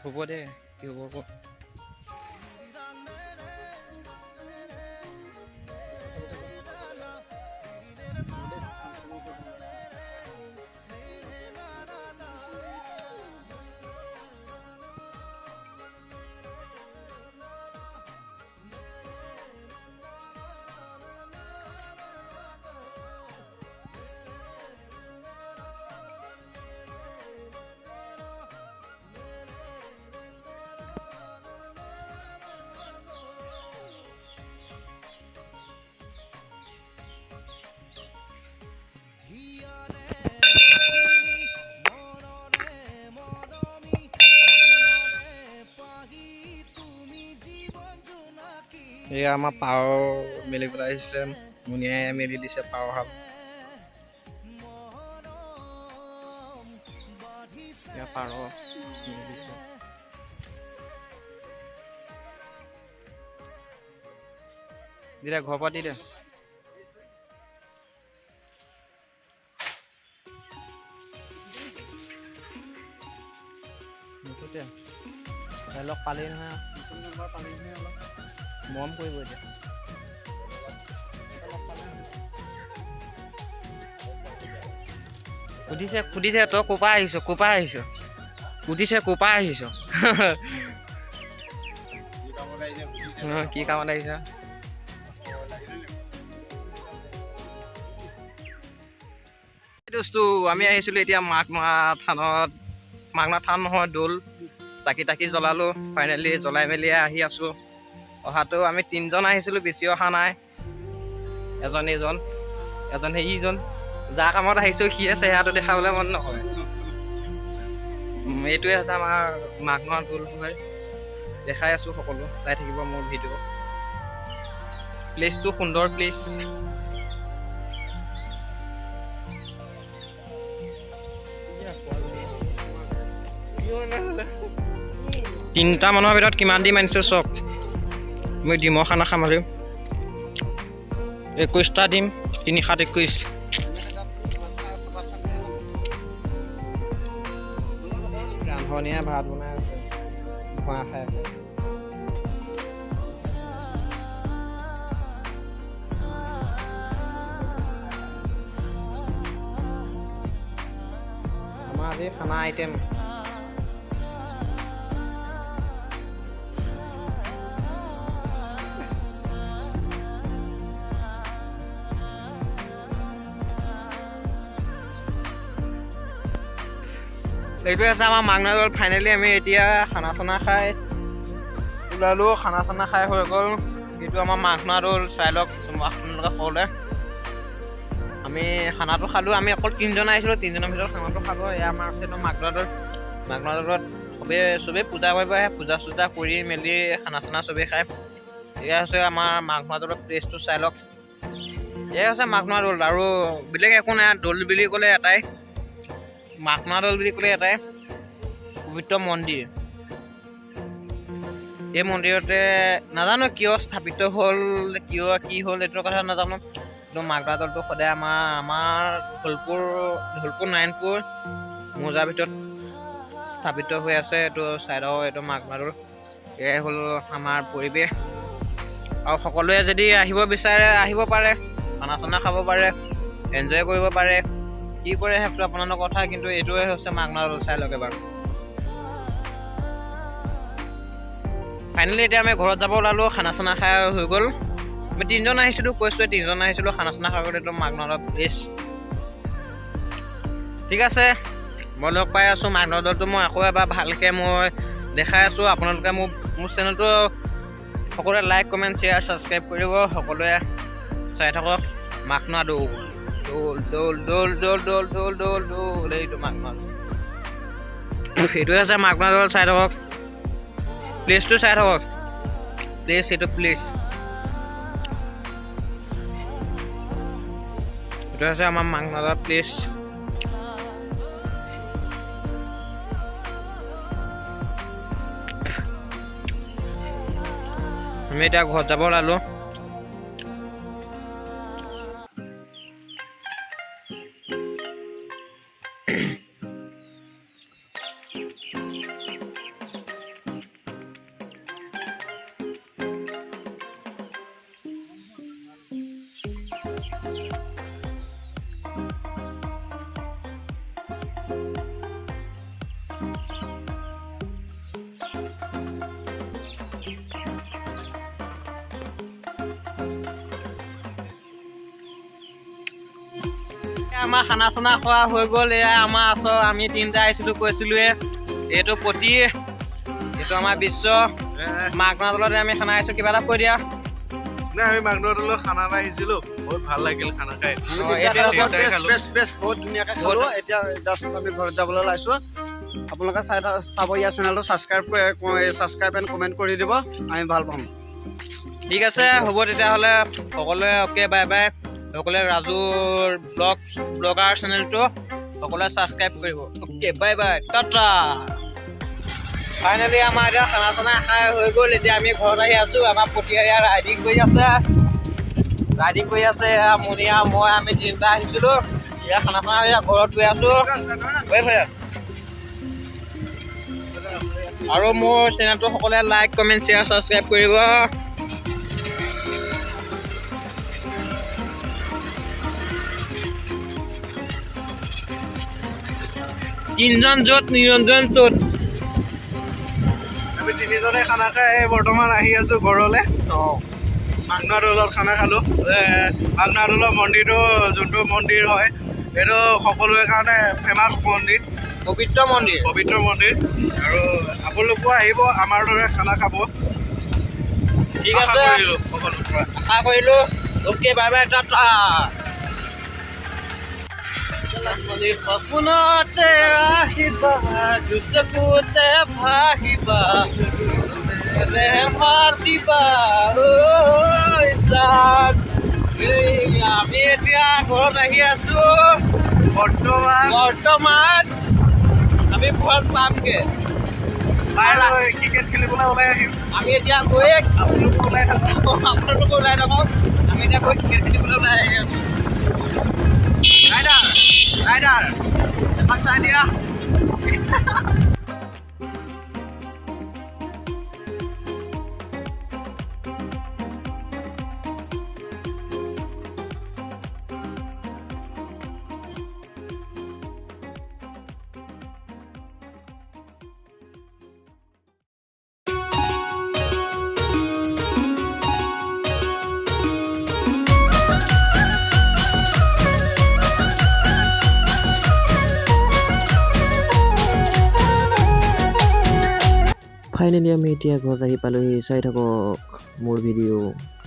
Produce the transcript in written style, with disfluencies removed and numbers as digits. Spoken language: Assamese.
হ'ব দে কি হ'ব আকৌ এয়া আমাৰ পাৰ মেলিবলৈ আহিছিলে মুনিয়াই মেলি দিছে পাৰ হাল এয়া পাৰ মেলি দিছে দিদা ঘৰ পৰা দি দে লগ পালেই নহয় মৰম কৰিব এতিয়া সুধিছে তই ক'ৰ পৰা আহিছ সুধিছে ক'ৰ পৰা আহিছ কি কামত আহিছ বস্তু আমি আহিছিলোঁ এতিয়া মাঘমৰা থানত মাঘমৰা থান নহয় দৌল চাকি তাকি জ্বলালোঁ ফাইনেলি জ্বলাই মেলি আহি আছোঁ অহাটো আমি 3জন আহিছিলোঁ বেছি অহা নাই এজন ইজন যাৰ কামত আহিছোঁ সিয়ে চেহেৰাটো দেখাবলৈ মন নকৰে এইটোৱে হৈছে আমাৰ মাঘমৰা দৌল হয় দেখাই আছোঁ সকলো চাই থাকিব মোৰ ভিডিঅ' প্লেচটো সুন্দৰ প্লেচ তিনিটা মানুহৰ ভিতৰত কিমান দিম আনিছোঁ চক মই ডিমৰ খানা খাম আৰু 21টা দিম 3 7 21 ৰান্ধনীয়ে ভাত বনাই আছে খোৱা খাই আমাৰ আজি খানা আইটেম এইটোৱে আছে আমাৰ মাঘমৰা দৌল ফাইনেলি আমি এতিয়া খানা চানা খাই ওলালোঁ খানা চানা খাই হৈ গ'ল এইটো আমাৰ মাঘমৰা দৌল চাই লওক আপোনালোকে সকলোৱে আমি খানাটো খালোঁ আমি অকল 3জন আহিছিলোঁ 3জনৰ ভিতৰত খানাটো খালোঁ এয়া আমাৰ আছে মাঘমৰা দৌলত চবেই পূজা কৰিব আহে পূজা চূজা কৰি মেলি খানা চানা চবেই খায় এয়া হৈছে আমাৰ মাঘমৰা দৌলৰ প্লেচটো চাই লওক এয়া হৈছে মাঘমৰা দৌল আৰু বেলেগ একো নাই দৌল বুলি ক'লে এটাই মাঘমৰা দৌল বুলি ক'লে এটাই পবিত্ৰ মন্দিৰ এই মন্দিৰতে নাজানো কিয় স্থাপিত হ'ল কি হ'ল এইটোৰ কথা নাজানো কিন্তু মাঘমৰা দৌলটো সদায় আমাৰ ধলপুৰ নাৰায়ণপুৰ মৌজাৰ ভিতৰত স্থাপিত হৈ আছে এইটো চাইডৰ এইটো মাঘমৰা দৌল এয়াই হ'ল আমাৰ পৰিৱেশ আৰু সকলোৱে যদি আহিব বিচাৰে আহিব পাৰে খানা চানা খাব পাৰে এনজয় কৰিব পাৰে কি কৰে সেইটো আপোনালোকৰ কথা কিন্তু এইটোৱে হৈছে মাঘমৰা দৌল চাই লওক এবাৰ ফাইনেলি এতিয়া আমি ঘৰত যাব ওলালোঁ খানা চানা খাই হৈ গ'ল আমি 3জন আহিছিলোঁ কৈছোঁ 3জন আহিছিলোঁ খানা চানা খাই গ'ল এইটো মাঘমৰা দৌল প্লেচ ঠিক আছে মই লগ পাই আছোঁ মাঘমৰা দৌলটো মই আকৌ এবাৰ ভালকৈ মই দেখাই আছোঁ আপোনালোকে মোৰ চেনেলটো সকলোৱে লাইক কমেণ্ট শ্বেয়াৰ ছাবস্ক্ৰাইব কৰিব সকলোৱে চাই থাকক মাঘমৰা দৌল এইটো মাঘমৰা সেইটোৱে আছে মাঘমৰা দৌল চাই থাকক প্লেচটো চাই থাকক এইটো প্লেচ এইটো আছে আমাৰ মাঘমৰা দৌল প্লেচ আমি এতিয়া ঘৰত যাব ওলালোঁ আমাৰ খানা চানা খোৱা হৈ গ'ল। এয়া আমাৰ আছো, আমি তিনিটা আহিছিলোঁ কৈছিলোঁৱে। এইটো পতি, এইটো আমাৰ বিশ্ব। মাঘনাৰ তলতে আমি খানা আহিছোঁ। কিবা এটা কৈ দিয়া। নাই, আমি মাঘনাৰ তলত খানা এটা আহিছিলোঁ, বহুত ভাল লাগিল খানা খাই। বহুত ধুনীয়াকৈ খালোঁ। এতিয়া জাষ্ট আমি ঘৰত যাবলৈ ওলাইছোঁ। আপোনালোকে চাব ইয়াৰ চেনেলটো ছাবস্ক্ৰাইব এণ্ড কমেণ্ট কৰি দিব, আমি ভাল পাম। ঠিক আছে, হ'ব তেতিয়াহ'লে সকলোৱে অ'কে বাই বাই। সকলোৱে ৰাজুৰ ব্লগাৰ চেনেলটো সকলোৱে ছাবস্ক্ৰাইব কৰিব। Okay bye bye, Tata. Finally আমাৰ এতিয়া খানা চানা খাই হৈ গ'ল। এতিয়া আমি ঘৰত আহি আছোঁ। আমাৰ পতীয়া ৰাইডিং কৰি আছে। মুনিয়া মই আমি তিনিটা আহিছিলোঁ। এতিয়া খানা চানা ঘৰত গৈ আছোঁ। আৰু মোৰ চেনেলটো সকলোৱে লাইক কমেণ্ট শ্বেয়াৰ ছাবস্ক্ৰাইব কৰিব। তিনিজন য'ত নিৰঞ্জন ত'ত। আমি তিনিজনে খানা খাই বৰ্তমান আহি আছোঁ ঘৰলৈ। মাঘনাৰ তলত খানা খালোঁ। মাঘনাৰ তলৰ মন্দিৰটো যোনটো মন্দিৰ হয়, সেইটো সকলোৰে কাৰণে ফেমাছ মন্দিৰ, পবিত্ৰ মন্দিৰ। আৰু আপোনালোকো আহিব আমাৰ দৰে খানা খাব। ঠিক আছে, আশা কৰিলোঁ। Okay bye bye, Tata. সপোনতে আহিবা, দুচকুতে ভাহিবা, মাতিবা আমি এতিয়া ঘৰত আহি আছো। বৰ্তমান আমি ঘৰত পামগে। ক্ৰিকেট খেলিবলৈ ওলাই আহিম। আমি এতিয়া গৈ আপোনালোকো ওলাই থাকক। আমি এতিয়া গৈ ক্ৰিকেট খেলিবলৈ ওলাই আহি আছো। ৰাইডাৰ এপাক চাই দিয়া। ফাইনেলি আমি এতিয়া ঘৰত আহি পালোহি। চাই থাকক মোৰ ভিডিঅ'।